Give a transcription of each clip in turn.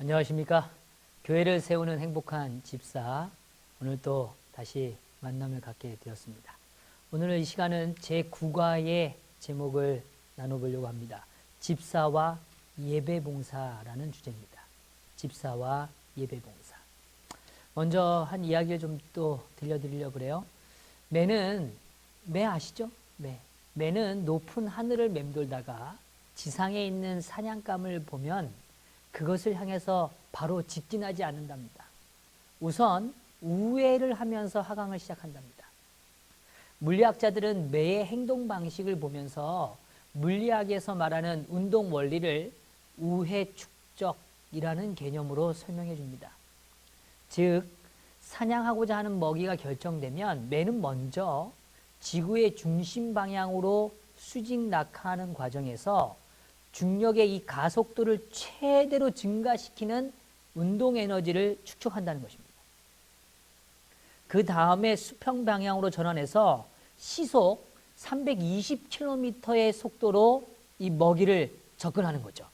안녕하십니까. 교회를 세우는 행복한 집사, 오늘 또 다시 만남을 갖게 되었습니다. 오늘 이 시간은 제9과의 제목을 나눠보려고 합니다. 집사와 예배봉사라는 주제입니다. 집사와 예배봉사. 먼저 한 이야기를 좀 또 들려드리려고 그래요. 매 아시죠? 매는 높은 하늘을 맴돌다가 지상에 있는 사냥감을 보면 그것을 향해서 바로 직진하지 않는답니다. 우선 우회를 하면서 하강을 시작한답니다. 물리학자들은 매의 행동 방식을 보면서 물리학에서 말하는 운동 원리를 우회 축적이라는 개념으로 설명해 줍니다. 즉, 사냥하고자 하는 먹이가 결정되면 매는 먼저 지구의 중심 방향으로 수직 낙하하는 과정에서 중력의 이 가속도를 최대로 증가시키는 운동 에너지를 축적한다는 것입니다. 그 다음에 수평 방향으로 전환해서 시속 320km의 속도로 이 먹이를 접근하는 거죠.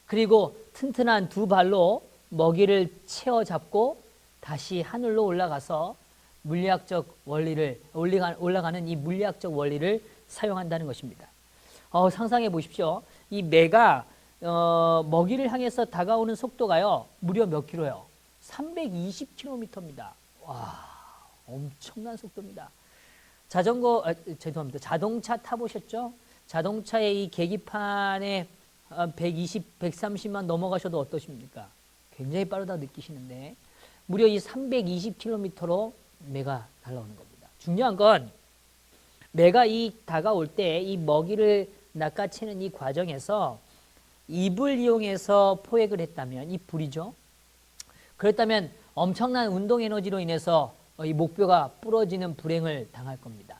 그리고 튼튼한 두 발로 먹이를 채워 잡고 다시 하늘로 올라가서 물리학적 원리를 올라가는 이 물리학적 원리를 사용한다는 것입니다. 상상해 보십시오. 이 매가 먹이를 향해서 다가오는 속도가요, 무려 몇 킬로요? 320km입니다. 와, 엄청난 속도입니다. 자동차 타보셨죠? 자동차의 이 계기판에 120, 130만 넘어가셔도 어떠십니까? 굉장히 빠르다 느끼시는데 무려 이 320km로 매가 날아오는 겁니다. 중요한 건 매가 이 다가올 때 이 먹이를 낚아채는 이 과정에서 입을 이용해서 포획을 했다면, 이 불이죠. 그랬다면 엄청난 운동 에너지로 인해서 이 목뼈가 부러지는 불행을 당할 겁니다.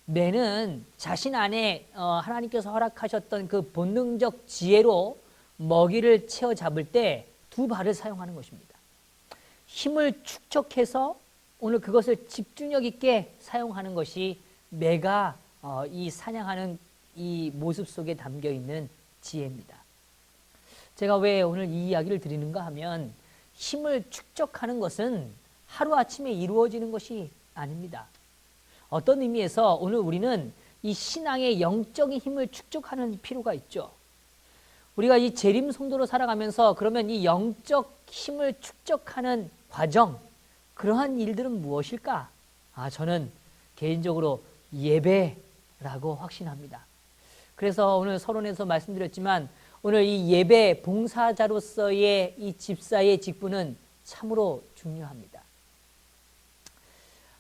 매는 자신 안에 하나님께서 허락하셨던 그 본능적 지혜로 먹이를 채워 잡을 때 두 발을 사용하는 것입니다. 힘을 축적해서 오늘 그것을 집중력 있게 사용하는 것이 매가 이 사냥하는 이 모습 속에 담겨 있는 지혜입니다. 제가 왜 오늘 이 이야기를 드리는가 하면 힘을 축적하는 것은 하루아침에 이루어지는 것이 아닙니다. 어떤 의미에서 오늘 우리는 이 신앙의 영적인 힘을 축적하는 필요가 있죠. 우리가 이 재림 성도로 살아가면서 그러면 이 영적 힘을 축적하는 과정, 그러한 일들은 무엇일까? 저는 개인적으로 예배라고 확신합니다. 그래서 오늘 서론에서 말씀드렸지만 오늘 이 예배 봉사자로서의 이 집사의 직분은 참으로 중요합니다.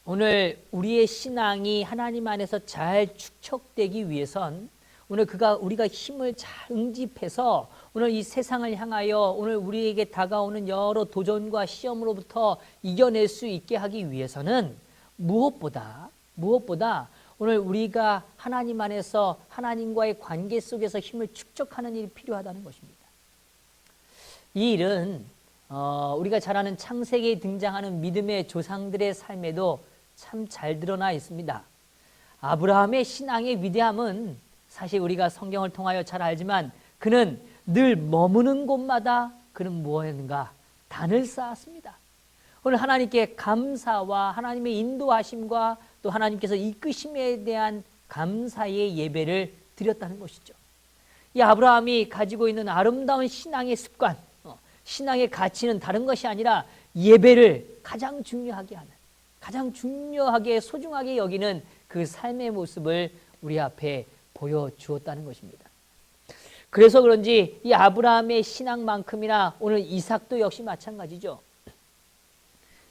오늘 우리의 신앙이 하나님 안에서 잘 축적되기 위해선 오늘 우리가 힘을 잘 응집해서 오늘 이 세상을 향하여 오늘 우리에게 다가오는 여러 도전과 시험으로부터 이겨낼 수 있게 하기 위해서는 무엇보다 오늘 우리가 하나님 안에서 하나님과의 관계 속에서 힘을 축적하는 일이 필요하다는 것입니다. 이 일은 우리가 잘 아는 창세기에 등장하는 믿음의 조상들의 삶에도 참 잘 드러나 있습니다. 아브라함의 신앙의 위대함은 사실 우리가 성경을 통하여 잘 알지만 그는 늘 머무는 곳마다 그는 무엇인가? 단을 쌓았습니다. 오늘 하나님께 감사와 하나님의 인도하심과 또 하나님께서 이끄심에 대한 감사의 예배를 드렸다는 것이죠. 이 아브라함이 가지고 있는 아름다운 신앙의 습관, 신앙의 가치는 다른 것이 아니라 예배를 가장 중요하게 하는, 가장 중요하게 소중하게 여기는 그 삶의 모습을 우리 앞에 보여주었다는 것입니다. 그래서 그런지 이 아브라함의 신앙만큼이나 오늘 이삭도 역시 마찬가지죠.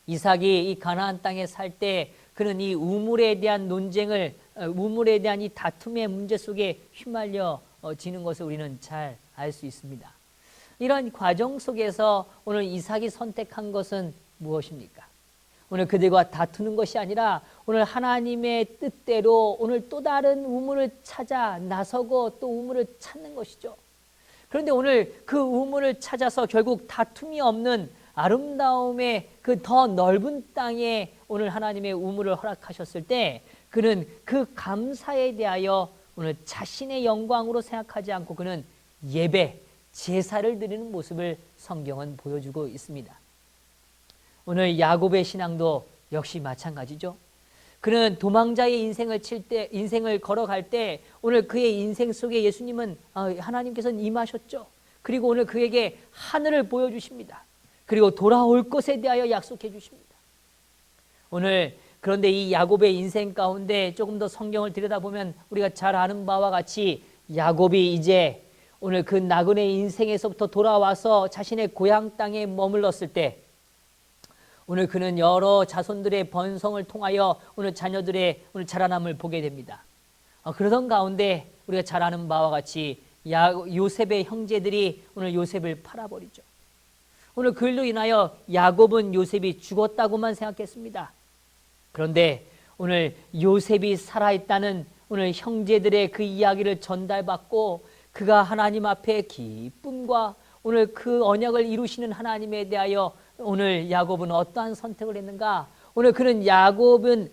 이삭이 이 가나안 땅에 살 때 그는 이 우물에 대한 우물에 대한 이 다툼의 문제 속에 휘말려지는 것을 우리는 잘 알 수 있습니다. 이런 과정 속에서 오늘 이삭이 선택한 것은 무엇입니까? 오늘 그들과 다투는 것이 아니라 오늘 하나님의 뜻대로 오늘 또 다른 우물을 찾아 나서고 또 우물을 찾는 것이죠. 그런데 오늘 그 우물을 찾아서 결국 다툼이 없는 아름다움의 그 더 넓은 땅에 오늘 하나님의 우물을 허락하셨을 때 그는 그 감사에 대하여 오늘 자신의 영광으로 생각하지 않고 그는 예배, 제사를 드리는 모습을 성경은 보여주고 있습니다. 오늘 야곱의 신앙도 역시 마찬가지죠. 그는 도망자의 인생을 걸어갈 때 오늘 그의 인생 속에 예수님은 하나님께서는 임하셨죠. 그리고 오늘 그에게 하늘을 보여주십니다. 그리고 돌아올 것에 대하여 약속해 주십니다. 오늘 그런데 이 야곱의 인생 가운데 조금 더 성경을 들여다보면 우리가 잘 아는 바와 같이 야곱이 이제 오늘 그 나그네 인생에서부터 돌아와서 자신의 고향 땅에 머물렀을 때 오늘 그는 여러 자손들의 번성을 통하여 오늘 자녀들의 오늘 자라남을 보게 됩니다. 그러던 가운데 우리가 잘 아는 바와 같이 요셉의 형제들이 오늘 요셉을 팔아버리죠. 오늘 그 일로 인하여 야곱은 요셉이 죽었다고만 생각했습니다. 그런데 오늘 요셉이 살아있다는 오늘 형제들의 그 이야기를 전달받고 그가 하나님 앞에 기쁨과 오늘 그 언약을 이루시는 하나님에 대하여 오늘 야곱은 어떠한 선택을 했는가? 오늘 그는 야곱은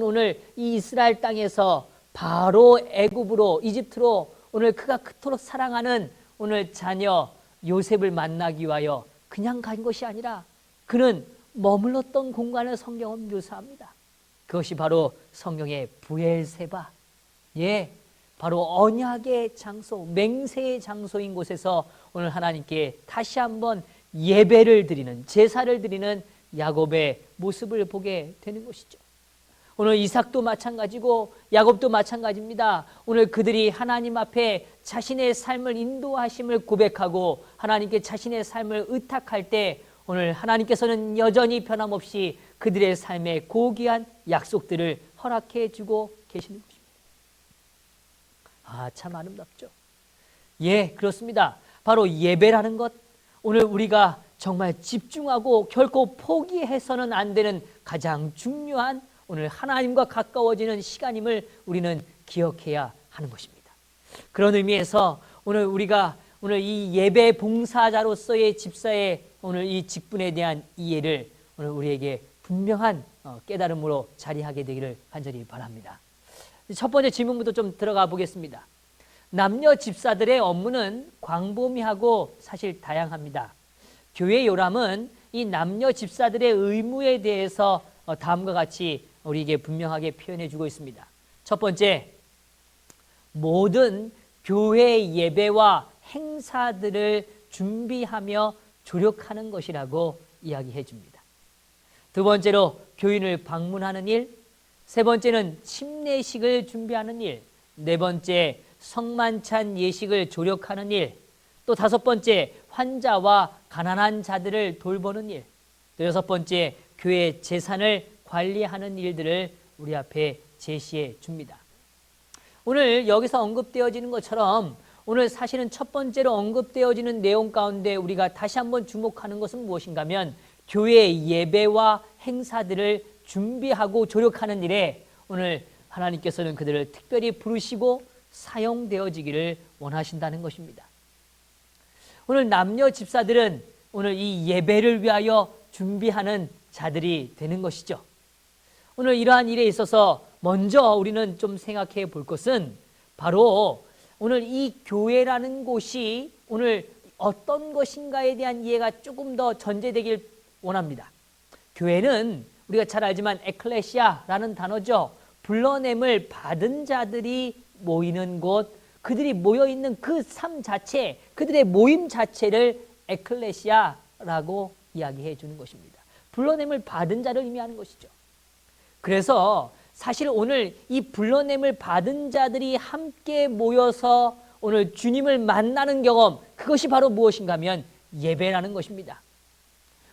오늘 이 이스라엘 땅에서 바로 애굽으로 이집트로 오늘 그가 그토록 사랑하는 오늘 자녀 요셉을 만나기 위하여 그냥 간 것이 아니라 그는 머물렀던 공간을 성경은 묘사합니다. 그것이 바로 성경의 부엘세바, 바로 언약의 장소, 맹세의 장소인 곳에서 오늘 하나님께 다시 한번 예배를 드리는, 제사를 드리는 야곱의 모습을 보게 되는 것이죠. 오늘 이삭도 마찬가지고 야곱도 마찬가지입니다. 오늘 그들이 하나님 앞에 자신의 삶을 인도하심을 고백하고 하나님께 자신의 삶을 의탁할 때 오늘 하나님께서는 여전히 변함없이 그들의 삶에 고귀한 약속들을 허락해 주고 계시는 것입니다. 참 아름답죠. 그렇습니다. 바로 예배라는 것, 오늘 우리가 정말 집중하고 결코 포기해서는 안 되는 가장 중요한 오늘 하나님과 가까워지는 시간임을 우리는 기억해야 하는 것입니다. 그런 의미에서 오늘 우리가 오늘 이 예배 봉사자로서의 집사의 오늘 이 직분에 대한 이해를 오늘 우리에게 분명한 깨달음으로 자리하게 되기를 간절히 바랍니다. 첫 번째 질문부터 좀 들어가 보겠습니다. 남녀 집사들의 업무는 광범위하고 사실 다양합니다. 교회 요람은 이 남녀 집사들의 의무에 대해서 다음과 같이 우리에게 분명하게 표현해 주고 있습니다. 첫 번째, 모든 교회 예배와 행사들을 준비하며 조력하는 것이라고 이야기해 줍니다. 두 번째로 교인을 방문하는 일, 세 번째는 침례식을 준비하는 일, 네 번째 성만찬 예식을 조력하는 일, 또 다섯 번째 환자와 가난한 자들을 돌보는 일, 또 여섯 번째 교회 재산을 관리하는 일들을 우리 앞에 제시해 줍니다. 오늘 여기서 언급되어지는 것처럼 오늘 사실은 첫 번째로 언급되어지는 내용 가운데 우리가 다시 한번 주목하는 것은 무엇인가 하면 교회 예배와 행사들을 준비하고 조력하는 일에 오늘 하나님께서는 그들을 특별히 부르시고 사용되어지기를 원하신다는 것입니다. 오늘 남녀 집사들은 오늘 이 예배를 위하여 준비하는 자들이 되는 것이죠. 오늘 이러한 일에 있어서 먼저 우리는 좀 생각해 볼 것은 바로 오늘 이 교회라는 곳이 오늘 어떤 것인가에 대한 이해가 조금 더 전제되길 원합니다. 교회는 우리가 잘 알지만 에클레시아라는 단어죠. 불러냄을 받은 자들이 모이는 곳, 그들이 모여있는 그 삶 자체, 그들의 모임 자체를 에클레시아라고 이야기해 주는 것입니다. 불러냄을 받은 자를 의미하는 것이죠. 그래서 사실 오늘 이 불러냄을 받은 자들이 함께 모여서 오늘 주님을 만나는 경험, 그것이 바로 무엇인가 하면 예배라는 것입니다.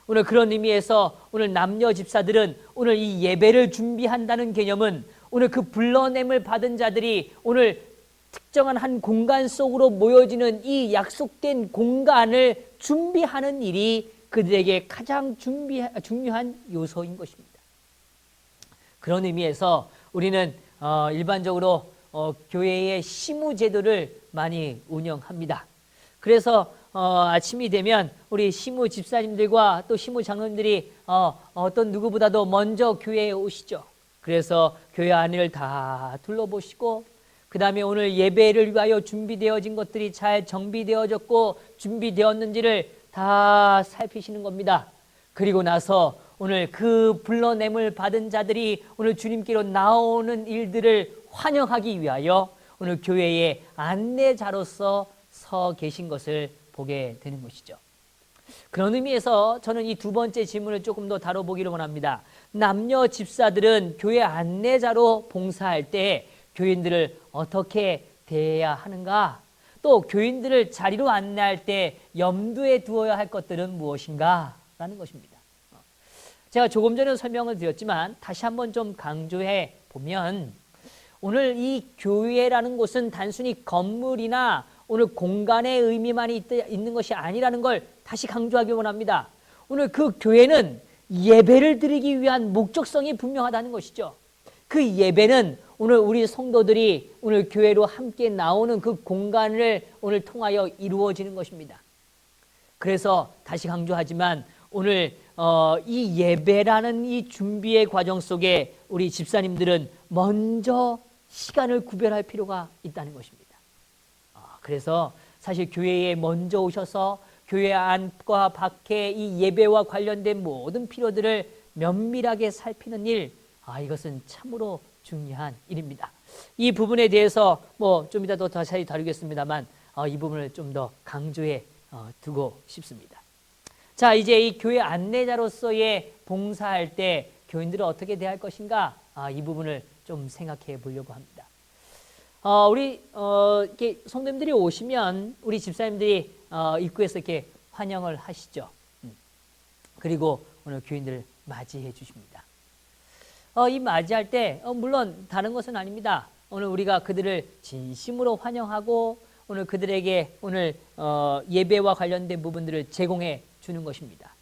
오늘 그런 의미에서 오늘 남녀 집사들은 오늘 이 예배를 준비한다는 개념은 오늘 그 불러냄을 받은 자들이 오늘 특정한 한 공간 속으로 모여지는 이 약속된 공간을 준비하는 일이 그들에게 가장 중요한 요소인 것입니다. 그런 의미에서 우리는 일반적으로 교회의 시무 제도를 많이 운영합니다. 그래서 아침이 되면 우리 시무 집사님들과 또 시무 장로님들이 어떤 누구보다도 먼저 교회에 오시죠. 그래서 교회 안을 다 둘러보시고 그 다음에 오늘 예배를 위하여 준비되어진 것들이 잘 정비되어졌고 준비되었는지를 다 살피시는 겁니다. 그리고 나서 오늘 그 불러냄을 받은 자들이 오늘 주님께로 나오는 일들을 환영하기 위하여 오늘 교회의 안내자로서 서 계신 것을 보게 되는 것이죠. 그런 의미에서 저는 이 두 번째 질문을 조금 더 다뤄보기를 원합니다. 남녀 집사들은 교회 안내자로 봉사할 때 교인들을 어떻게 대해야 하는가? 또 교인들을 자리로 안내할 때 염두에 두어야 할 것들은 무엇인가? 라는 것입니다. 제가 조금 전에 설명을 드렸지만 다시 한번 좀 강조해 보면 오늘 이 교회라는 곳은 단순히 건물이나 오늘 공간의 의미만 있는 것이 아니라는 걸 다시 강조하기 원합니다. 오늘 그 교회는 예배를 드리기 위한 목적성이 분명하다는 것이죠. 그 예배는 오늘 우리 성도들이 오늘 교회로 함께 나오는 그 공간을 오늘 통하여 이루어지는 것입니다. 그래서 다시 강조하지만 오늘 이 예배라는 이 준비의 과정 속에 우리 집사님들은 먼저 시간을 구별할 필요가 있다는 것입니다. 그래서 사실 교회에 먼저 오셔서 교회 안과 밖에 이 예배와 관련된 모든 필요들을 면밀하게 살피는 일, 이것은 참으로 중요한 일입니다. 이 부분에 대해서 좀 이따 더 자세히 다루겠습니다만 이 부분을 좀 더 강조해 두고 싶습니다. 자, 이제 이 교회 안내자로서의 봉사할 때 교인들을 어떻게 대할 것인가? 이 부분을 좀 생각해 보려고 합니다. 우리 이렇게 성도님들이 오시면 우리 집사님들이 입구에서 이렇게 환영을 하시죠. 그리고 오늘 교인들을 맞이해 주십니다. 이 맞이할 때 물론 다른 것은 아닙니다. 오늘 우리가 그들을 진심으로 환영하고 오늘 그들에게 오늘 예배와 관련된 부분들을 제공해 주는 것입니다.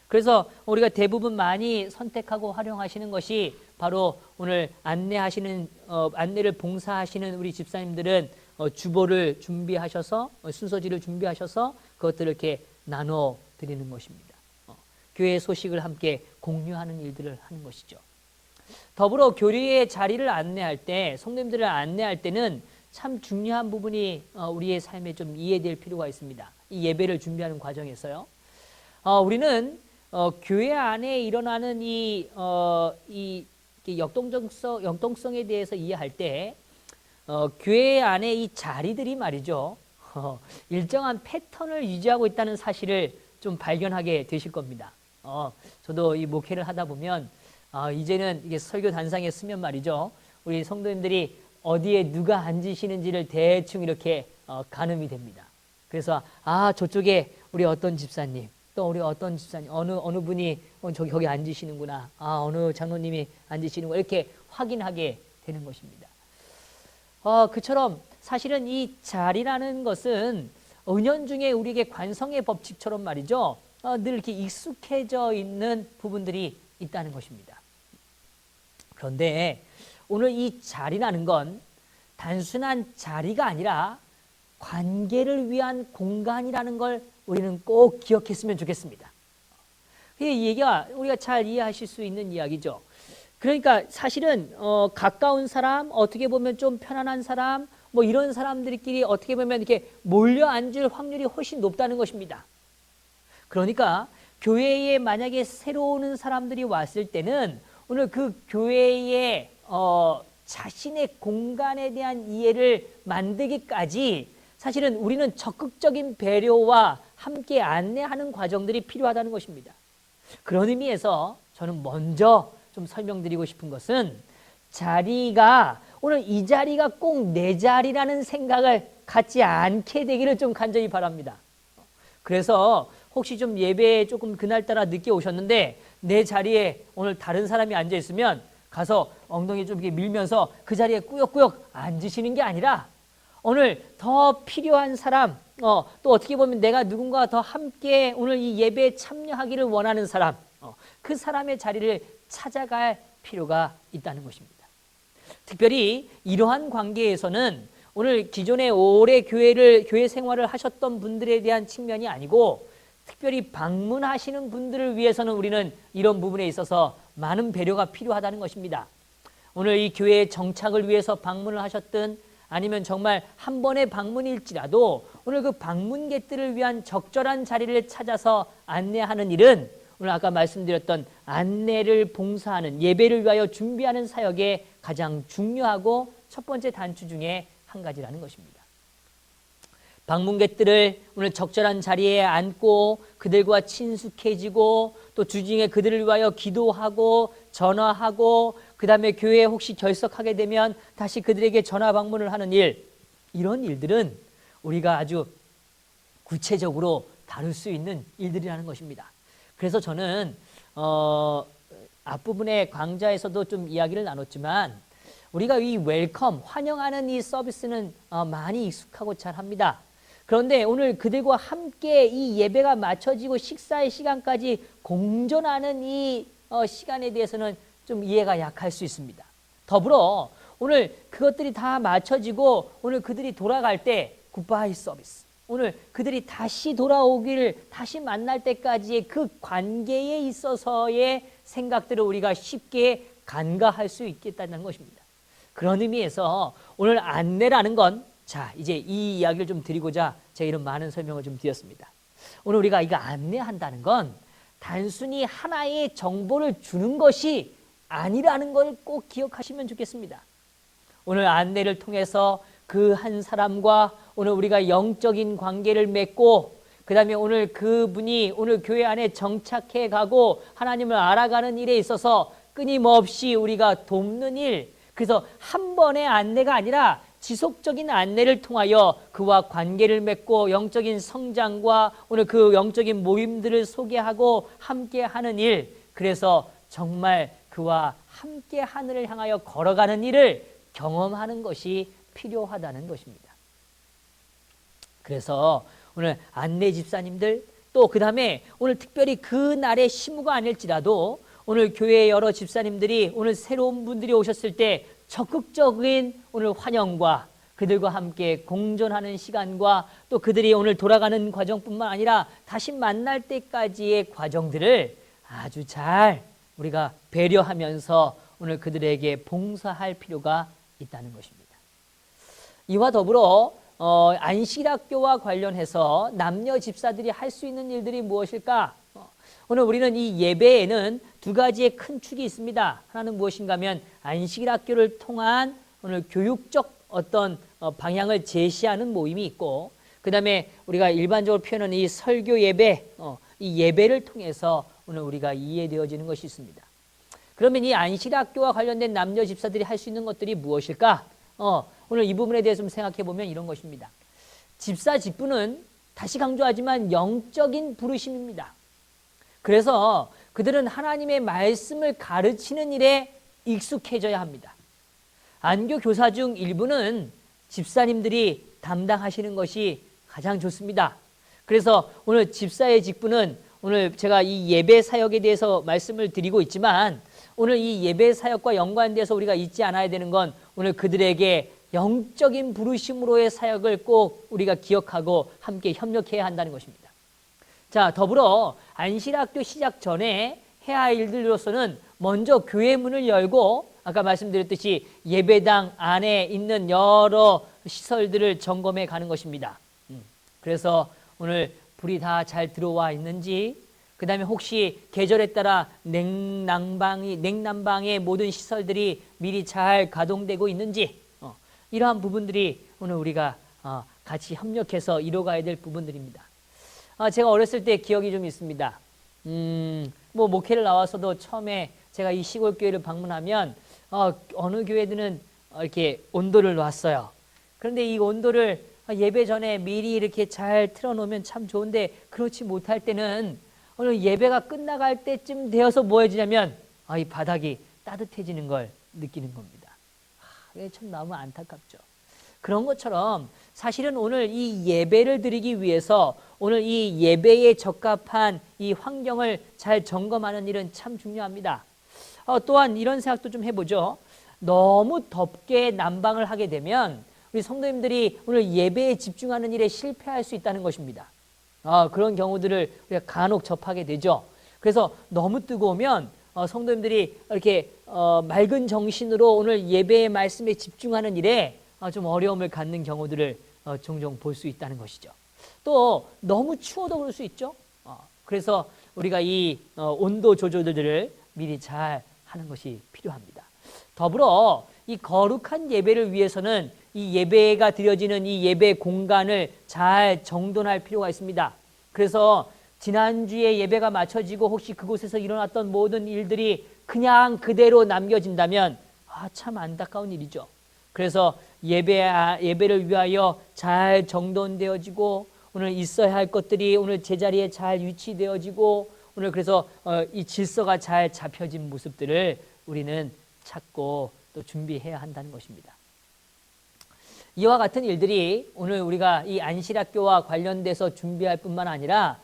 그래서 우리가 대부분 많이 선택하고 활용하시는 것이 바로 오늘 안내를 봉사하시는 우리 집사님들은 주보를 준비하셔서 순서지를 준비하셔서 그것들을 이렇게 나눠 드리는 것입니다. 교회 소식을 함께 공유하는 일들을 하는 것이죠. 더불어 교리의 자리를 안내할 때, 성도님들을 안내할 때는 참 중요한 부분이 우리의 삶에 좀 이해될 필요가 있습니다. 이 예배를 준비하는 과정에서요. 우리는 교회 안에 일어나는 이 역동성에 대해서 이해할 때 교회 안에 이 자리들이 말이죠. 일정한 패턴을 유지하고 있다는 사실을 좀 발견하게 되실 겁니다. 저도 이 목회를 하다 보면 이제는 이게 설교 단상에 쓰면 말이죠. 우리 성도님들이 어디에 누가 앉으시는지를 대충 이렇게 가늠이 됩니다. 그래서 저쪽에 우리 어떤 집사님, 또 우리 어떤 집사님, 어느 분이 거기 앉으시는구나. 어느 장로님이 앉으시는구나. 이렇게 확인하게 되는 것입니다. 그처럼 사실은 이 자리라는 것은 은연중에 우리에게 관성의 법칙처럼 말이죠. 늘 이렇게 익숙해져 있는 부분들이 있다는 것입니다. 그런데 오늘 이 자리라는 건 단순한 자리가 아니라 관계를 위한 공간이라는 걸 우리는 꼭 기억했으면 좋겠습니다. 이 얘기가 우리가 잘 이해하실 수 있는 이야기죠. 그러니까 사실은 가까운 사람, 어떻게 보면 좀 편안한 사람, 이런 사람들끼리 어떻게 보면 이렇게 몰려 앉을 확률이 훨씬 높다는 것입니다. 그러니까 교회에 만약에 새로 오는 사람들이 왔을 때는 오늘 그 교회의 자신의 공간에 대한 이해를 만들기까지 사실은 우리는 적극적인 배려와 함께 안내하는 과정들이 필요하다는 것입니다. 그런 의미에서 저는 먼저 좀 설명드리고 싶은 것은 자리가 오늘 이 자리가 꼭 내 자리라는 생각을 갖지 않게 되기를 좀 간절히 바랍니다. 그래서 혹시 좀 예배에 조금 그날따라 늦게 오셨는데 내 자리에 오늘 다른 사람이 앉아 있으면 가서 엉덩이 좀 이렇게 밀면서 그 자리에 꾸역꾸역 앉으시는 게 아니라 오늘 더 필요한 사람, 또 어떻게 보면 내가 누군가 더 함께 오늘 이 예배에 참여하기를 원하는 사람, 그 사람의 자리를 찾아갈 필요가 있다는 것입니다. 특별히 이러한 관계에서는 오늘 기존에 오래 교회 생활을 하셨던 분들에 대한 측면이 아니고 특별히 방문하시는 분들을 위해서는 우리는 이런 부분에 있어서 많은 배려가 필요하다는 것입니다. 오늘 이 교회의 정착을 위해서 방문을 하셨든 아니면 정말 한 번의 방문일지라도 오늘 그 방문객들을 위한 적절한 자리를 찾아서 안내하는 일은 오늘 아까 말씀드렸던 안내를 봉사하는 예배를 위하여 준비하는 사역의 가장 중요하고 첫 번째 단추 중에 한 가지라는 것입니다. 방문객들을 오늘 적절한 자리에 앉고 그들과 친숙해지고 또 주중에 그들을 위하여 기도하고 전화하고 그 다음에 교회에 혹시 결석하게 되면 다시 그들에게 전화 방문을 하는 일, 이런 일들은 우리가 아주 구체적으로 다룰 수 있는 일들이라는 것입니다. 그래서 저는 앞부분의 강좌에서도 좀 이야기를 나눴지만 우리가 이 웰컴, 환영하는 이 서비스는 많이 익숙하고 잘합니다. 그런데 오늘 그들과 함께 이 예배가 마쳐지고 식사의 시간까지 공존하는 이 시간에 대해서는 좀 이해가 약할 수 있습니다. 더불어 오늘 그것들이 다 마쳐지고 오늘 그들이 돌아갈 때 굿바이 서비스, 오늘 그들이 다시 돌아오기를 다시 만날 때까지의 그 관계에 있어서의 생각들을 우리가 쉽게 간과할 수 있겠다는 것입니다. 그런 의미에서 오늘 안내라는 건, 자, 이제 이 이야기를 좀 드리고자 제가 이런 많은 설명을 좀 드렸습니다. 오늘 우리가 이거 안내한다는 건 단순히 하나의 정보를 주는 것이 아니라는 걸 꼭 기억하시면 좋겠습니다. 오늘 안내를 통해서 그 한 사람과 오늘 우리가 영적인 관계를 맺고 그 다음에 오늘 그분이 오늘 교회 안에 정착해 가고 하나님을 알아가는 일에 있어서 끊임없이 우리가 돕는 일, 그래서 한 번의 안내가 아니라 지속적인 안내를 통하여 그와 관계를 맺고 영적인 성장과 오늘 그 영적인 모임들을 소개하고 함께 하는 일, 그래서 정말 그와 함께 하늘을 향하여 걸어가는 일을 경험하는 것이 필요하다는 것입니다. 그래서 오늘 안내 집사님들 또 그 다음에 오늘 특별히 그 날의 시무가 아닐지라도 오늘 교회의 여러 집사님들이 오늘 새로운 분들이 오셨을 때 적극적인 오늘 환영과 그들과 함께 공존하는 시간과 또 그들이 오늘 돌아가는 과정뿐만 아니라 다시 만날 때까지의 과정들을 아주 잘 우리가 배려하면서 오늘 그들에게 봉사할 필요가 있다는 것입니다. 이와 더불어 안식일학교와 관련해서 남녀 집사들이 할 수 있는 일들이 무엇일까? 오늘 우리는 이 예배에는 두 가지의 큰 축이 있습니다. 하나는 무엇인가 하면 안식일학교를 통한 오늘 교육적 어떤 방향을 제시하는 모임이 있고, 그 다음에 우리가 일반적으로 표현하는 이 설교 예배, 이 예배를 통해서 오늘 우리가 이해되어지는 것이 있습니다. 그러면 이 안식일학교와 관련된 남녀 집사들이 할 수 있는 것들이 무엇일까? 오늘 이 부분에 대해서 좀 생각해 보면 이런 것입니다. 집사 직분은 다시 강조하지만 영적인 부르심입니다. 그래서 그들은 하나님의 말씀을 가르치는 일에 익숙해져야 합니다. 안교 교사 중 일부는 집사님들이 담당하시는 것이 가장 좋습니다. 그래서 오늘 집사의 직분은 오늘 제가 이 예배 사역에 대해서 말씀을 드리고 있지만 오늘 이 예배 사역과 연관돼서 우리가 잊지 않아야 되는 건 오늘 그들에게 영적인 부르심으로의 사역을 꼭 우리가 기억하고 함께 협력해야 한다는 것입니다. 자, 더불어 안식일학교 시작 전에 해야 할 일들로서는 먼저 교회 문을 열고 아까 말씀드렸듯이 예배당 안에 있는 여러 시설들을 점검해 가는 것입니다. 그래서 오늘 불이 다 잘 들어와 있는지, 그 다음에 혹시 계절에 따라 냉난방의 모든 시설들이 미리 잘 가동되고 있는지, 이러한 부분들이 오늘 우리가 같이 협력해서 이뤄가야 될 부분들입니다. 제가 어렸을 때 기억이 좀 있습니다. 뭐 목회를 나와서도 처음에 제가 이 시골 교회를 방문하면 어느 교회들은 이렇게 온도를 놨어요. 그런데 이 온도를 예배 전에 미리 이렇게 잘 틀어놓으면 참 좋은데 그렇지 못할 때는 오늘 예배가 끝나갈 때쯤 되어서 뭐 해지냐면 이 바닥이 따뜻해지는 걸 느끼는 겁니다. 이게 참 너무 안타깝죠. 그런 것처럼 사실은 오늘 이 예배를 드리기 위해서 오늘 이 예배에 적합한 이 환경을 잘 점검하는 일은 참 중요합니다. 또한 이런 생각도 좀 해보죠. 너무 덥게 난방을 하게 되면 우리 성도님들이 오늘 예배에 집중하는 일에 실패할 수 있다는 것입니다. 그런 경우들을 우리가 간혹 접하게 되죠. 그래서 너무 뜨거우면 성도님들이 이렇게 맑은 정신으로 오늘 예배의 말씀에 집중하는 일에 좀 어려움을 갖는 경우들을 종종 볼 수 있다는 것이죠. 또 너무 추워도 그럴 수 있죠. 그래서 우리가 이 온도 조절들을 미리 잘 하는 것이 필요합니다. 더불어 이 거룩한 예배를 위해서는 이 예배가 드려지는 이 예배 공간을 잘 정돈할 필요가 있습니다. 그래서 지난주에 예배가 마쳐지고 혹시 그곳에서 일어났던 모든 일들이 그냥 그대로 남겨진다면 참 안타까운 일이죠. 그래서 예배를 위하여 잘 정돈되어지고 오늘 있어야 할 것들이 오늘 제자리에 잘 위치되어지고 오늘 그래서 이 질서가 잘 잡혀진 모습들을 우리는 찾고 또 준비해야 한다는 것입니다. 이와 같은 일들이 오늘 우리가 이 안식일학교와 관련돼서 준비할 뿐만 아니라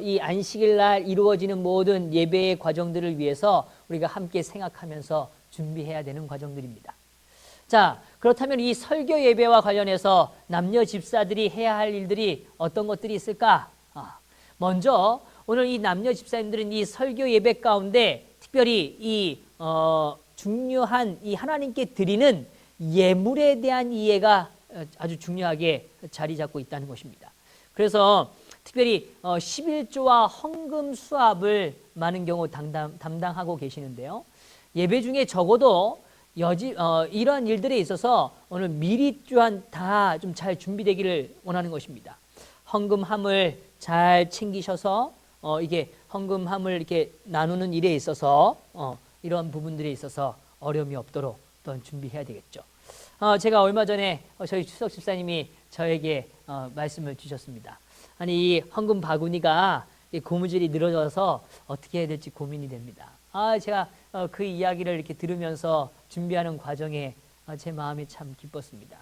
이 안식일 날 이루어지는 모든 예배의 과정들을 위해서 우리가 함께 생각하면서 준비해야 되는 과정들입니다. 자, 그렇다면 이 설교 예배와 관련해서 남녀 집사들이 해야 할 일들이 어떤 것들이 있을까? 먼저 오늘 이 남녀 집사님들은 이 설교 예배 가운데 특별히 이 중요한 이 하나님께 드리는 예물에 대한 이해가 아주 중요하게 자리 잡고 있다는 것입니다. 그래서 특별히 11조와 헌금 수합을 많은 경우 담당하고 계시는데요. 예배 중에 적어도 이러한 일들에 있어서 오늘 미리 또한 다 좀 잘 준비되기를 원하는 것입니다. 헌금함을 잘 챙기셔서 이게 헌금함을 이렇게 나누는 일에 있어서 이런 부분들에 있어서 어려움이 없도록 또한 준비해야 되겠죠. 제가 얼마 전에 저희 추석 집사님이 저에게 말씀을 주셨습니다. 아니 이 헌금 바구니가 고무줄이 늘어져서 어떻게 해야 될지 고민이 됩니다. 제가 그 이야기를 이렇게 들으면서 준비하는 과정에 제 마음이 참 기뻤습니다.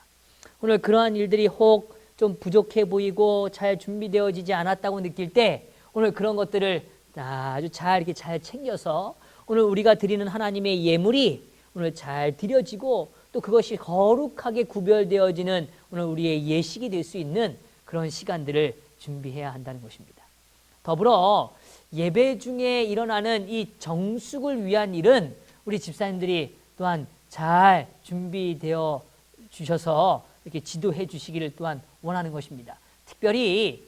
오늘 그러한 일들이 혹 좀 부족해 보이고 잘 준비되어지지 않았다고 느낄 때 오늘 그런 것들을 아주 잘 이렇게 잘 챙겨서 오늘 우리가 드리는 하나님의 예물이 오늘 잘 드려지고 또 그것이 거룩하게 구별되어지는 오늘 우리의 예식이 될 수 있는 그런 시간들을 준비해야 한다는 것입니다. 더불어 예배 중에 일어나는 이 정숙을 위한 일은 우리 집사님들이 또한 잘 준비되어 주셔서 이렇게 지도해 주시기를 또한 원하는 것입니다. 특별히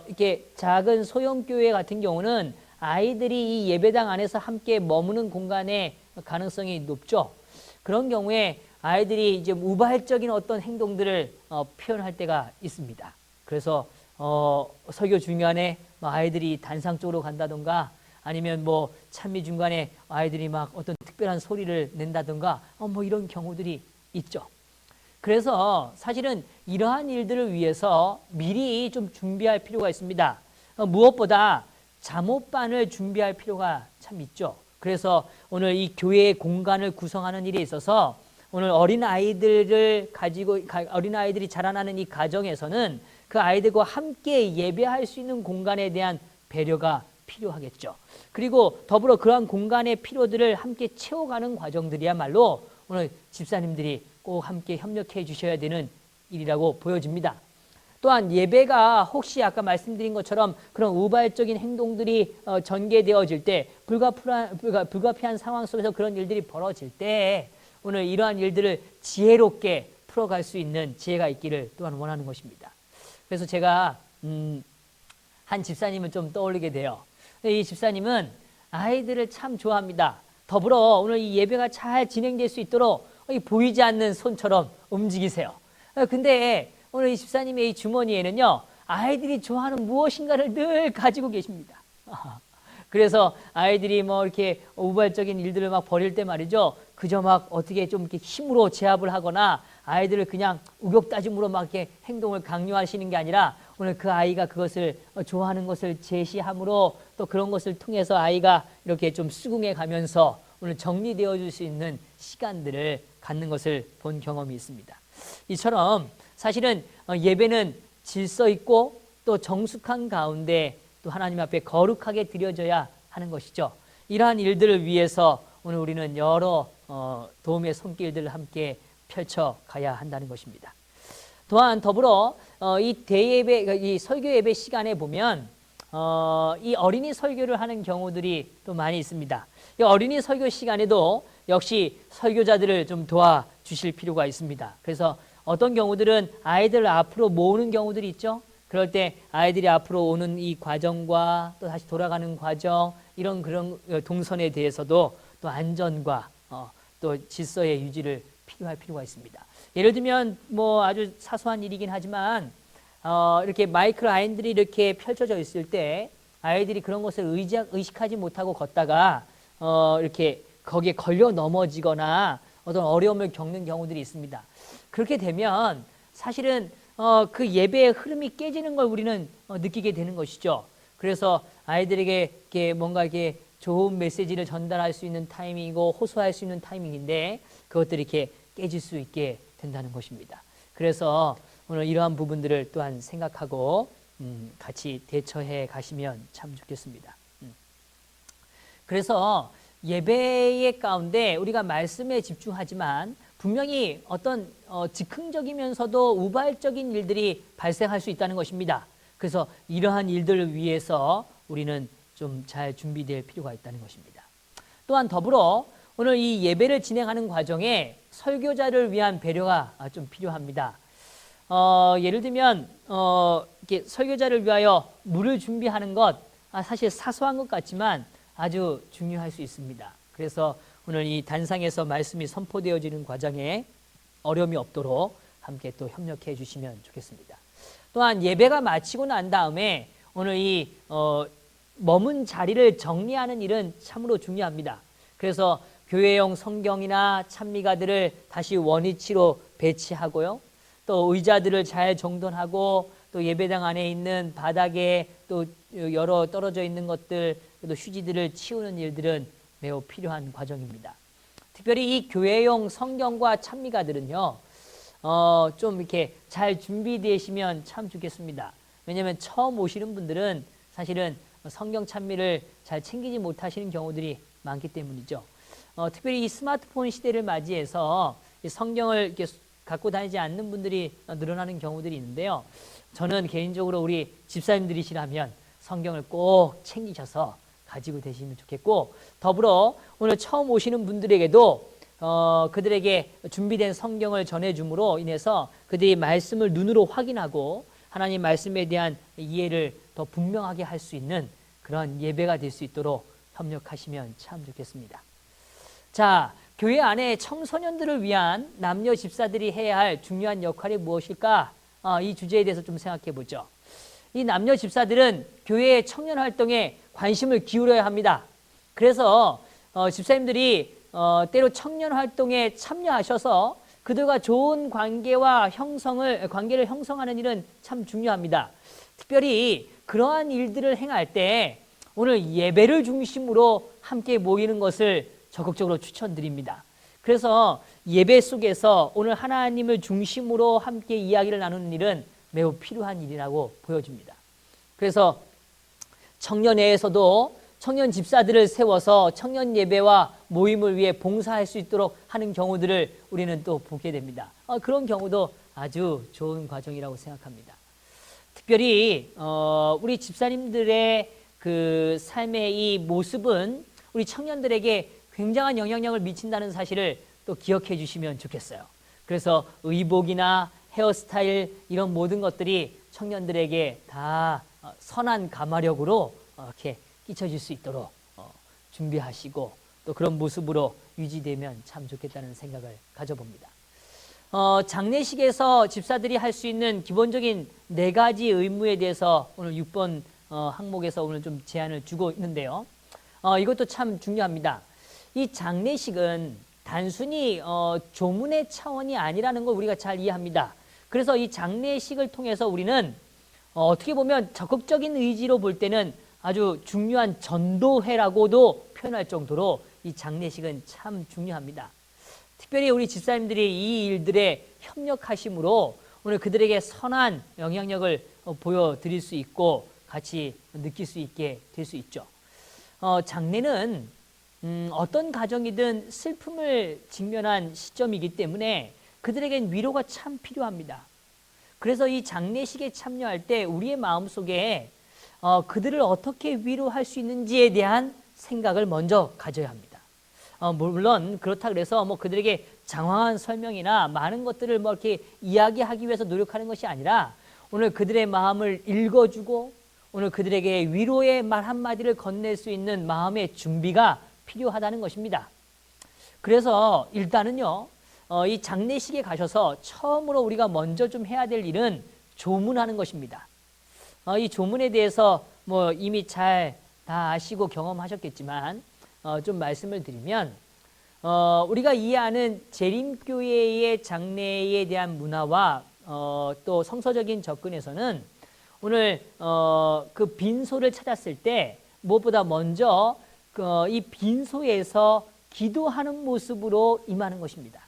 이렇게 작은 소형교회 같은 경우는 아이들이 이 예배당 안에서 함께 머무는 공간의 가능성이 높죠. 그런 경우에 아이들이 이제 우발적인 어떤 행동들을 표현할 때가 있습니다. 그래서 설교 중간에 아이들이 단상 쪽으로 간다던가 아니면 뭐 찬미 중간에 아이들이 막 어떤 특별한 소리를 낸다던가 뭐 이런 경우들이 있죠. 그래서 사실은 이러한 일들을 위해서 미리 좀 준비할 필요가 있습니다. 무엇보다 잠옷반을 준비할 필요가 참 있죠. 그래서 오늘 이 교회의 공간을 구성하는 일에 있어서 오늘 어린아이들이 자라나는 이 가정에서는 그 아이들과 함께 예배할 수 있는 공간에 대한 배려가 필요하겠죠. 그리고 더불어 그러한 공간의 필요들을 함께 채워가는 과정들이야말로 오늘 집사님들이 꼭 함께 협력해 주셔야 되는 일이라고 보여집니다. 또한 예배가 혹시 아까 말씀드린 것처럼 그런 우발적인 행동들이 전개되어질 때 불가피한 상황 속에서 그런 일들이 벌어질 때 오늘 이러한 일들을 지혜롭게 풀어갈 수 있는 지혜가 있기를 또한 원하는 것입니다. 그래서 제가 한 집사님을 좀 떠올리게 돼요. 이 집사님은 아이들을 참 좋아합니다. 더불어 오늘 이 예배가 잘 진행될 수 있도록 보이지 않는 손처럼 움직이세요. 근데 오늘 이 집사님의 이 주머니에는요, 아이들이 좋아하는 무엇인가를 늘 가지고 계십니다. 그래서 아이들이 뭐 이렇게 우발적인 일들을 막 벌일 때 말이죠, 그저 막 어떻게 좀 이렇게 힘으로 제압을 하거나 아이들을 그냥 우격다짐으로 막 이렇게 행동을 강요하시는 게 아니라 오늘 그 아이가 그것을 좋아하는 것을 제시함으로 또 그런 것을 통해서 아이가 이렇게 좀 수긍해 가면서 오늘 정리되어 줄 수 있는 시간들을 갖는 것을 본 경험이 있습니다. 이처럼 사실은 예배는 질서 있고 또 정숙한 가운데 또 하나님 앞에 거룩하게 드려져야 하는 것이죠. 이러한 일들을 위해서 오늘 우리는 여러 도움의 손길들을 함께 펼쳐가야 한다는 것입니다. 또한 더불어 이 대예배, 이 설교 예배 시간에 보면 이 어린이 설교를 하는 경우들이 또 많이 있습니다. 이 어린이 설교 시간에도 역시 설교자들을 좀 도와주실 필요가 있습니다. 그래서 어떤 경우들은 아이들 앞으로 모으는 경우들이 있죠. 그럴 때 아이들이 앞으로 오는 이 과정과 또 다시 돌아가는 과정, 그런 동선에 대해서도 또 안전과 또 질서의 유지를 필요할 필요가 있습니다. 예를 들면 뭐 아주 사소한 일이긴 하지만 이렇게 마이크 라인들이 이렇게 펼쳐져 있을 때 아이들이 그런 것을 의식하지 못하고 걷다가 이렇게 거기에 걸려 넘어지거나 어떤 어려움을 겪는 경우들이 있습니다. 그렇게 되면 사실은 그 예배의 흐름이 깨지는 걸 우리는 느끼게 되는 것이죠. 그래서 아이들에게 이렇게 뭔가 이렇게 좋은 메시지를 전달할 수 있는 타이밍이고 호소할 수 있는 타이밍인데 그것들이 이렇게 깨질 수 있게 된다는 것입니다. 그래서 오늘 이러한 부분들을 또한 생각하고 같이 대처해 가시면 참 좋겠습니다. 그래서 예배의 가운데 우리가 말씀에 집중하지만 분명히 어떤 즉흥적이면서도 우발적인 일들이 발생할 수 있다는 것입니다. 그래서 이러한 일들을 위해서 우리는 좀 잘 준비될 필요가 있다는 것입니다. 또한 더불어 오늘 이 예배를 진행하는 과정에 설교자를 위한 배려가 좀 필요합니다. 예를 들면 이렇게 설교자를 위하여 물을 준비하는 것 사실 사소한 것 같지만 아주 중요할 수 있습니다. 그래서 오늘 이 단상에서 말씀이 선포되어지는 과정에 어려움이 없도록 함께 또 협력해 주시면 좋겠습니다. 또한 예배가 마치고 난 다음에 오늘 이 머문 자리를 정리하는 일은 참으로 중요합니다. 그래서 교회용 성경이나 찬미가들을 다시 원위치로 배치하고요. 또 의자들을 잘 정돈하고 또 예배당 안에 있는 바닥에 또 여러 떨어져 있는 것들 또 휴지들을 치우는 일들은 매우 필요한 과정입니다. 특별히 이 교회용 성경과 찬미가들은요, 좀 이렇게 잘 준비되시면 참 좋겠습니다. 왜냐하면 처음 오시는 분들은 사실은 성경 찬미를 잘 챙기지 못하시는 경우들이 많기 때문이죠. 특별히 이 스마트폰 시대를 맞이해서 이 성경을 이렇게 갖고 다니지 않는 분들이 늘어나는 경우들이 있는데요. 저는 개인적으로 우리 집사님들이시라면 성경을 꼭 챙기셔서 가지고 되시면 좋겠고, 더불어 오늘 처음 오시는 분들에게도 그들에게 준비된 성경을 전해줌으로 인해서 그들이 말씀을 눈으로 확인하고 하나님 말씀에 대한 이해를 더 분명하게 할 수 있는 그런 예배가 될 수 있도록 협력하시면 참 좋겠습니다. 자, 교회 안에 청소년들을 위한 남녀 집사들이 해야 할 중요한 역할이 무엇일까? 이 주제에 대해서 좀 생각해 보죠. 이 남녀 집사들은 교회의 청년 활동에 관심을 기울여야 합니다. 그래서 집사님들이 때로 청년 활동에 참여하셔서 그들과 좋은 관계를 형성하는 일은 참 중요합니다. 특별히 그러한 일들을 행할 때 오늘 예배를 중심으로 함께 모이는 것을 적극적으로 추천드립니다. 그래서 예배 속에서 오늘 하나님을 중심으로 함께 이야기를 나누는 일은 매우 필요한 일이라고 보여집니다. 그래서 청년회에서도 청년 집사들을 세워서 청년 예배와 모임을 위해 봉사할 수 있도록 하는 경우들을 우리는 또 보게 됩니다. 그런 경우도 아주 좋은 과정이라고 생각합니다. 특별히 우리 집사님들의 그 삶의 이 모습은 우리 청년들에게 굉장한 영향력을 미친다는 사실을 또 기억해 주시면 좋겠어요. 그래서 의복이나 헤어스타일 이런 모든 것들이 청년들에게 다 선한 가마력으로 이렇게 끼쳐질 수 있도록 준비하시고 또 그런 모습으로 유지되면 참 좋겠다는 생각을 가져봅니다. 장례식에서 집사들이 할 수 있는 기본적인 4가지 의무에 대해서 오늘 6번 항목에서 오늘 좀 제안을 주고 있는데요. 이것도 참 중요합니다. 이 장례식은 단순히 조문의 차원이 아니라는 걸 우리가 잘 이해합니다. 그래서 이 장례식을 통해서 우리는 어떻게 보면 적극적인 의지로 볼 때는 아주 중요한 전도회라고도 표현할 정도로 이 장례식은 참 중요합니다. 특별히 우리 집사님들이 이 일들에 협력하심으로 오늘 그들에게 선한 영향력을 보여드릴 수 있고 같이 느낄 수 있게 될 수 있죠. 장례는 어떤 가정이든 슬픔을 직면한 시점이기 때문에 그들에겐 위로가 참 필요합니다. 그래서 이 장례식에 참여할 때 우리의 마음속에 그들을 어떻게 위로할 수 있는지에 대한 생각을 먼저 가져야 합니다. 물론 그렇다 그래서 뭐 그들에게 장황한 설명이나 많은 것들을 뭐 이렇게 이야기하기 위해서 노력하는 것이 아니라 오늘 그들의 마음을 읽어주고 오늘 그들에게 위로의 말 한마디를 건넬 수 있는 마음의 준비가 필요하다는 것입니다. 그래서 일단은요, 이 장례식에 가셔서 처음으로 우리가 먼저 좀 해야 될 일은 조문하는 것입니다. 이 조문에 대해서 뭐 이미 잘 다 아시고 경험하셨겠지만 좀 말씀을 드리면 우리가 이해하는 재림교회의 장례에 대한 문화와 또 성서적인 접근에서는 오늘 그 빈소를 찾았을 때 무엇보다 먼저 이 빈소에서 기도하는 모습으로 임하는 것입니다.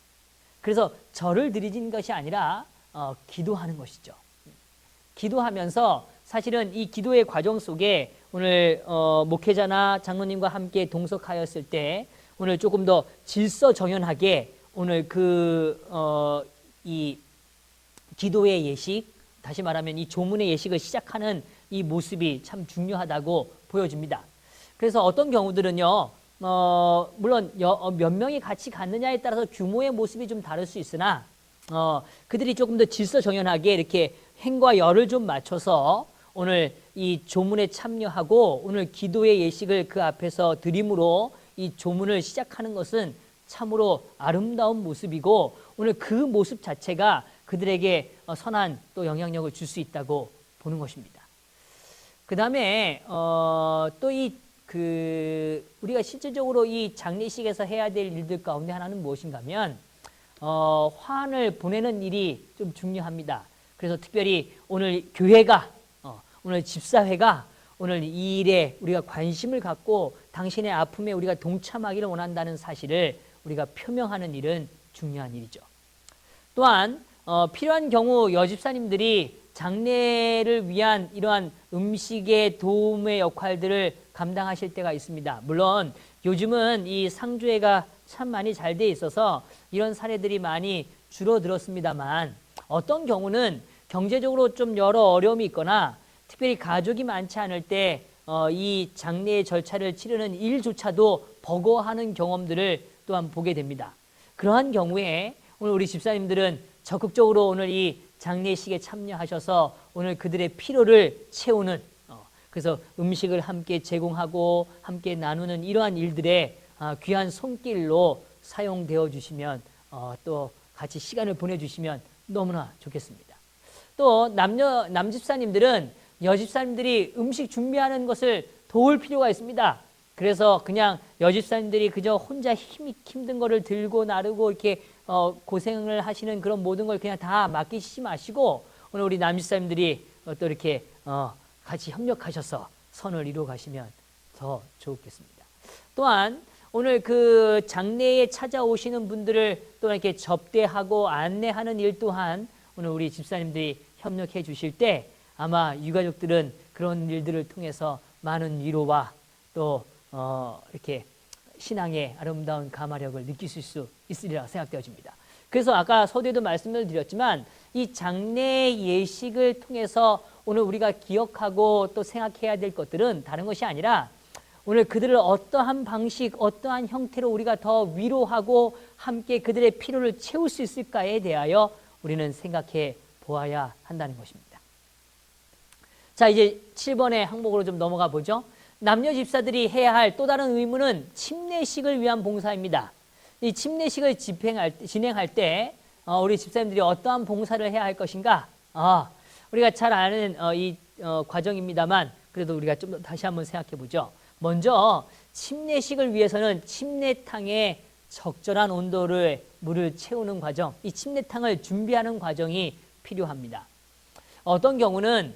그래서 절을 드리는 것이 아니라 기도하는 것이죠. 기도하면서 사실은 이 기도의 과정 속에 오늘 목회자나 장로님과 함께 동석하였을 때 오늘 조금 더 질서정연하게 오늘 이 기도의 예식, 다시 말하면 이 조문의 예식을 시작하는 이 모습이 참 중요하다고 보여집니다. 그래서 어떤 경우들은요, 물론 몇 명이 같이 갔느냐에 따라서 규모의 모습이 좀 다를 수 있으나 그들이 조금 더 질서정연하게 이렇게 행과 열을 좀 맞춰서 오늘 이 조문에 참여하고 오늘 기도의 예식을 그 앞에서 드림으로 이 조문을 시작하는 것은 참으로 아름다운 모습이고 오늘 그 모습 자체가 그들에게 선한 또 영향력을 줄 수 있다고 보는 것입니다. 그 다음에 또 우리가 실질적으로 이 장례식에서 해야 될 일들 가운데 하나는 무엇인가 하면 화환을 보내는 일이 좀 중요합니다. 그래서 특별히 오늘 교회가 오늘 집사회가 오늘 이 일에 우리가 관심을 갖고 당신의 아픔에 우리가 동참하기를 원한다는 사실을 우리가 표명하는 일은 중요한 일이죠. 또한 필요한 경우 여집사님들이 장례를 위한 이러한 음식의 도움의 역할들을 감당하실 때가 있습니다. 물론 요즘은 이 상주회가 참 많이 잘 돼 있어서 이런 사례들이 많이 줄어들었습니다만 어떤 경우는 경제적으로 좀 여러 어려움이 있거나 특별히 가족이 많지 않을 때 이 장례의 절차를 치르는 일조차도 버거워하는 경험들을 또한 보게 됩니다. 그러한 경우에 오늘 우리 집사님들은 적극적으로 오늘 이 장례식에 참여하셔서 오늘 그들의 필요를 채우는 그래서 음식을 함께 제공하고 함께 나누는 이러한 일들에 귀한 손길로 사용되어 주시면 또 같이 시간을 보내주시면 너무나 좋겠습니다. 또 남집사님들은 여집사님들이 음식 준비하는 것을 도울 필요가 있습니다. 그래서 그냥 여집사님들이 그저 혼자 힘든 거를 들고 나르고 이렇게 고생을 하시는 그런 모든 걸 그냥 다 맡기시지 마시고 오늘 우리 남집사님들이 또 이렇게 같이 협력하셔서 선을 이루어 가시면 더 좋겠습니다. 또한 오늘 그 장례에 찾아오시는 분들을 또 이렇게 접대하고 안내하는 일 또한 오늘 우리 집사님들이 협력해 주실 때 아마 유가족들은 그런 일들을 통해서 많은 위로와 또 이렇게 신앙의 아름다운 감화력을 느끼실 수 있으리라 생각되어집니다. 그래서 아까 서두에도 말씀을 드렸지만 이 장례 예식을 통해서 오늘 우리가 기억하고 또 생각해야 될 것들은 다른 것이 아니라 오늘 그들을 어떠한 방식, 어떠한 형태로 우리가 더 위로하고 함께 그들의 필요를 채울 수 있을까에 대하여 우리는 생각해 보아야 한다는 것입니다. 자, 이제 7번의 항목으로 좀 넘어가 보죠. 남녀 집사들이 해야 할 또 다른 의무는 침례식을 위한 봉사입니다. 이 침례식을 진행할 때 우리 집사님들이 어떠한 봉사를 해야 할 것인가? 우리가 잘 아는 이 과정입니다만 그래도 우리가 좀 더 다시 한번 생각해 보죠. 먼저 침례식을 위해서는 침례탕에 적절한 온도의 물을 채우는 과정, 이 침례탕을 준비하는 과정이 필요합니다. 어떤 경우는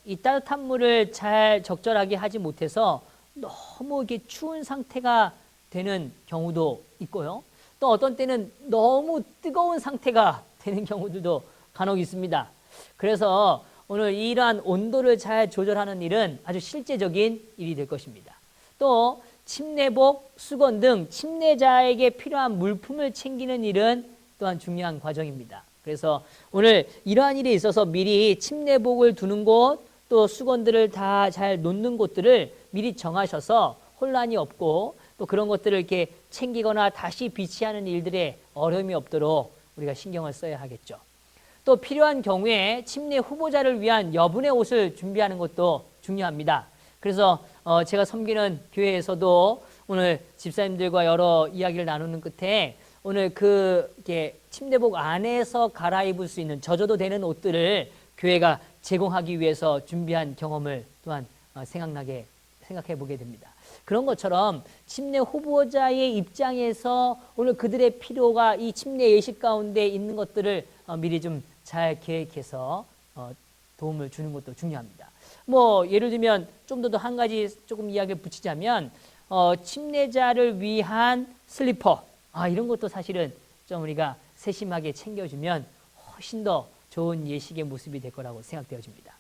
이 따뜻한 물을 잘 적절하게 하지 못해서 너무 이게 추운 상태가 되는 경우도 있고요. 또 어떤 때는 너무 뜨거운 상태가 되는 경우들도 간혹 있습니다. 그래서 오늘 이러한 온도를 잘 조절하는 일은 아주 실제적인 일이 될 것입니다. 또 침례복, 수건 등 침례자에게 필요한 물품을 챙기는 일은 또한 중요한 과정입니다. 그래서 오늘 이러한 일에 있어서 미리 침례복을 두는 곳, 또 수건들을 다 잘 놓는 곳들을 미리 정하셔서 혼란이 없고 또 그런 것들을 이렇게 챙기거나 다시 비치하는 일들에 어려움이 없도록 우리가 신경을 써야 하겠죠. 또 필요한 경우에 침례 후보자를 위한 여분의 옷을 준비하는 것도 중요합니다. 그래서 제가 섬기는 교회에서도 오늘 집사님들과 여러 이야기를 나누는 끝에 오늘 이렇게 침례복 안에서 갈아입을 수 있는 젖어도 되는 옷들을 교회가 제공하기 위해서 준비한 경험을 또한 생각해 보게 됩니다. 그런 것처럼 침례 후보자의 입장에서 오늘 그들의 필요가 이 침례 예식 가운데 있는 것들을 미리 좀 잘 계획해서 도움을 주는 것도 중요합니다. 뭐 예를 들면 좀 더 한 가지 조금 이야기를 붙이자면 침례자를 위한 슬리퍼 이런 것도 사실은 좀 우리가 세심하게 챙겨주면 훨씬 더 좋은 예식의 모습이 될 거라고 생각되어집니다.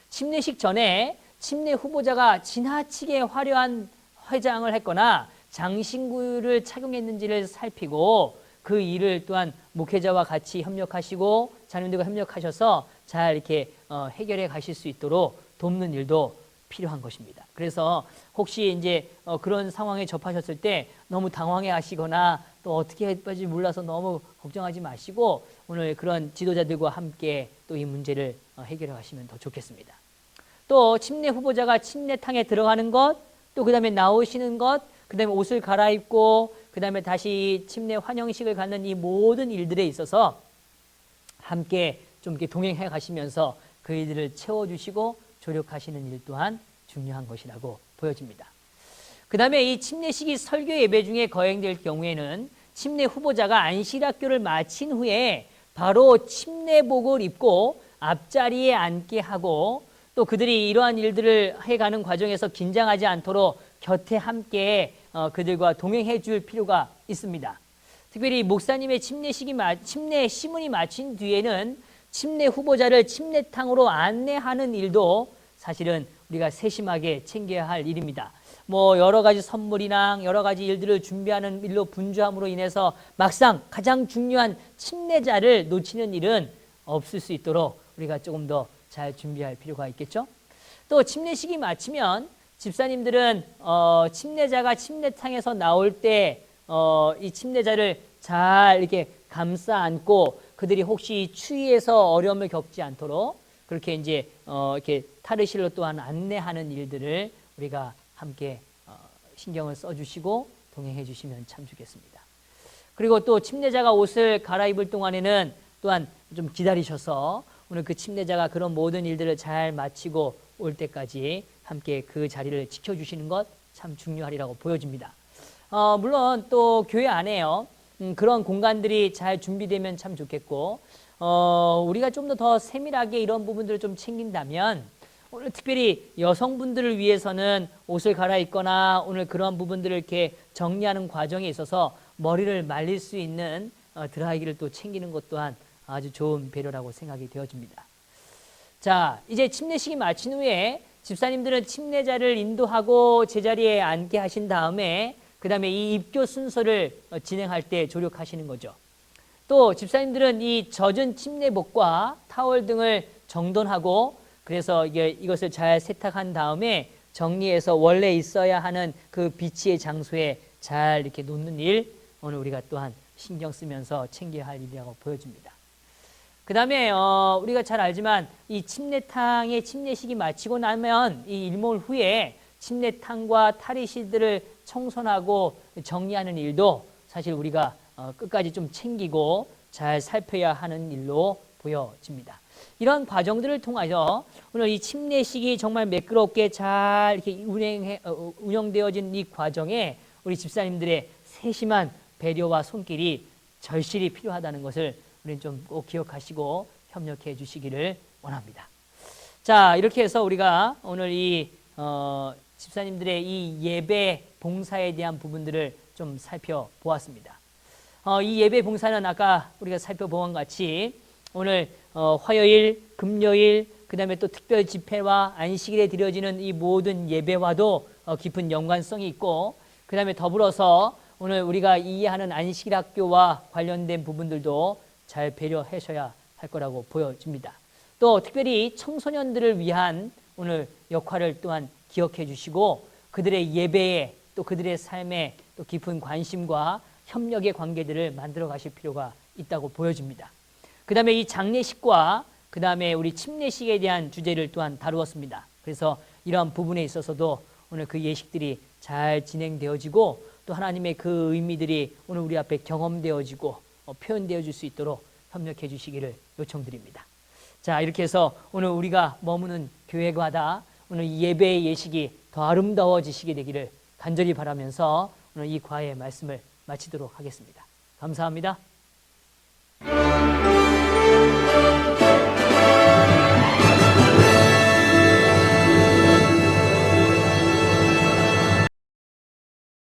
침례식 전에 침례 후보자가 지나치게 화려한 화장을 했거나 장신구를 착용했는지를 살피고 그 일을 또한 목회자와 같이 협력하시고 자녀들과 협력하셔서 잘 이렇게 해결해 가실 수 있도록 돕는 일도 필요한 것입니다. 그래서 혹시 이제 그런 상황에 접하셨을 때 너무 당황해 하시거나 또 어떻게 해야 될지 몰라서 너무 걱정하지 마시고 오늘 그런 지도자들과 함께 또 이 문제를 해결해 가시면 더 좋겠습니다. 또 침례 후보자가 침례탕에 들어가는 것, 또 그 다음에 나오시는 것, 그 다음에 옷을 갈아입고 그 다음에 다시 침례 환영식을 갖는 이 모든 일들에 있어서 함께 좀 이렇게 동행해 가시면서 그 일들을 채워주시고 조력하시는 일 또한 중요한 것이라고 보여집니다. 그 다음에 이 침례식이 설교 예배 중에 거행될 경우에는 침례 후보자가 안식학교를 마친 후에 바로 침례복을 입고 앞자리에 앉게 하고 또 그들이 이러한 일들을 해가는 과정에서 긴장하지 않도록 곁에 함께 그들과 동행해 줄 필요가 있습니다. 특별히 목사님의 침례 시문이 마친 뒤에는 침례 후보자를 침례탕으로 안내하는 일도 사실은 우리가 세심하게 챙겨야 할 일입니다. 뭐 여러 가지 선물이나 여러 가지 일들을 준비하는 일로 분주함으로 인해서 막상 가장 중요한 침례자를 놓치는 일은 없을 수 있도록 우리가 조금 더 잘 준비할 필요가 있겠죠. 또 침례식이 마치면 집사님들은 침례자가 침례탕에서 나올 때 이 침례자를 잘 이렇게 감싸 안고 그들이 혹시 추위에서 어려움을 겪지 않도록 그렇게 이제 이렇게 탈의실로 또한 안내하는 일들을 우리가 함께 신경을 써주시고 동행해 주시면 참 좋겠습니다. 그리고 또 침례자가 옷을 갈아입을 동안에는 또한 좀 기다리셔서 오늘 그 침례자가 그런 모든 일들을 잘 마치고 올 때까지 함께 그 자리를 지켜주시는 것 참 중요하리라고 보여집니다. 물론 또 교회 안에요. 그런 공간들이 잘 준비되면 참 좋겠고 우리가 좀 더 세밀하게 이런 부분들을 좀 챙긴다면 오늘 특별히 여성분들을 위해서는 옷을 갈아입거나 오늘 그런 부분들을 이렇게 정리하는 과정에 있어서 머리를 말릴 수 있는 드라이기를 또 챙기는 것 또한 아주 좋은 배려라고 생각이 되어집니다. 자, 이제 침례식이 마친 후에 집사님들은 침례자를 인도하고 제자리에 앉게 하신 다음에 그 다음에 이 입교 순서를 진행할 때 조력하시는 거죠. 또 집사님들은 이 젖은 침례복과 타월 등을 정돈하고 그래서 이것을 잘 세탁한 다음에 정리해서 원래 있어야 하는 그 비치의 장소에 잘 이렇게 놓는 일 오늘 우리가 또한 신경 쓰면서 챙겨야 할 일이라고 보여집니다. 그 다음에 우리가 잘 알지만 이 침례탕의 침례식이 마치고 나면 이 일몰 후에 침례탕과 탈의실들을 청소하고 정리하는 일도 사실 우리가 끝까지 좀 챙기고 잘 살펴야 하는 일로 보여집니다. 이런 과정들을 통하여 오늘 이 침례식이 정말 매끄럽게 잘 이렇게 운영되어진 이 과정에 우리 집사님들의 세심한 배려와 손길이 절실히 필요하다는 것을 우리는 좀 꼭 기억하시고 협력해 주시기를 원합니다. 자, 이렇게 해서 우리가 오늘 이 집사님들의 이 예배 봉사에 대한 부분들을 좀 살펴보았습니다. 이 예배 봉사는 아까 우리가 살펴본 것 같이 오늘 화요일, 금요일, 그 다음에 또 특별 집회와 안식일에 드려지는 이 모든 예배와도 깊은 연관성이 있고 그 다음에 더불어서 오늘 우리가 이해하는 안식일 학교와 관련된 부분들도 잘 배려하셔야 할 거라고 보여집니다. 또 특별히 청소년들을 위한 오늘 역할을 또한 기억해 주시고 그들의 예배에 또 그들의 삶에 또 깊은 관심과 협력의 관계들을 만들어 가실 필요가 있다고 보여집니다. 그 다음에 이 장례식과 그 다음에 우리 침례식에 대한 주제를 또한 다루었습니다. 그래서 이러한 부분에 있어서도 오늘 그 예식들이 잘 진행되어지고 또 하나님의 그 의미들이 오늘 우리 앞에 경험되어지고 표현되어질 수 있도록 협력해 주시기를 요청드립니다. 자, 이렇게 해서 오늘 우리가 머무는 교회마다 오늘 이 예배의 예식이 더 아름다워지시게 되기를 간절히 바라면서 오늘 이 과의 말씀을 마치도록 하겠습니다. 감사합니다.